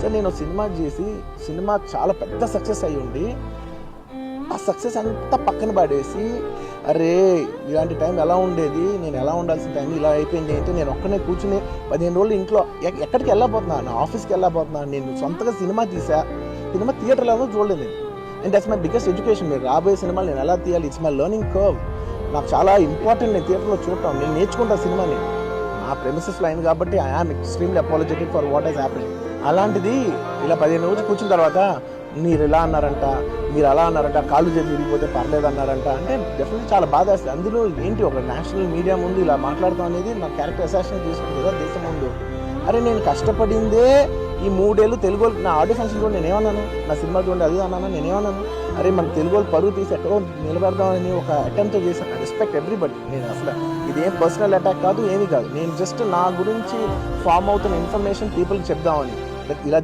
Sir నేను cinema చేసి cinema చాలా పెద్ద సక్సెస్ అయ్యి ఉండి ఆ సక్సెస్ అంతా పక్కన పడేసి అరే ఇలాంటి టైం ఎలా ఉండేది, నేను ఎలా ఉండాల్సిన టైం ఇలా అయిపోయింది ఏంటి, నేను ఒక్కనే కూర్చుని 15 రోజులు ఇంట్లో ఎక్కడికి వెళ్ళబోతున్నాను, నా ఆఫీస్కి వెళ్ళబోతున్నాను, నేను సొంతగా సినిమా తీసా, సినిమా థియేటర్లో చూడలేదు నేను. And that's my biggest education. మీరు రాబోయే సినిమాలు నేను ఎలా తీయాలి, ఇట్స్ మై లెర్నింగ్ కర్వ్. నాకు చాలా ఇంపార్టెంట్ నేను థియేటర్లో చూడటం, నేను నేర్చుకుంటా సినిమాని. నా ప్రెమిసెస్లో అయింది కాబట్టి I am extremely apologetic for what has happened. అలాంటిది ఇలా 15 రోజులు కూర్చున్న తర్వాత మీరు ఇలా అన్నారంట, మీరు అలా అన్నారంట, కాళ్ళు చేతి విరిగిపోతే పర్లేదు అన్నారంట అంటే డెఫినెట్లీ చాలా బాధ వేస్తుంది. అందులో ఏంటి ఒక నేషనల్ మీడియా ముందు ఇలా మాట్లాడతాం అనేది నా క్యారెక్టర్ అసాసినేట్ చేసుకుంది కదా దేశం ముందు. అరే నేను కష్టపడిందే ఈ 3 ఏళ్ళు తెలుగు వాళ్ళు. నా ఆడియో ఫంక్షన్ కూడా నేనేమన్నాను, నా సినిమా చూడండి అది అన్నాను, నేనేమన్నాను, అరే మన తెలుగు వాళ్ళు పరువు తీసి ఎక్కడో నిలబెడదామని ఒక అటెంప్ట్ చేశాను. I respect everybody. నేను అసలు ఇదేం పర్సనల్ అటాక్ కాదు, ఏమీ కాదు. నేను జస్ట్ నా గురించి ఫామ్ అవుతున్న ఇన్ఫర్మేషన్ పీపుల్కి చెప్దామని ఇలా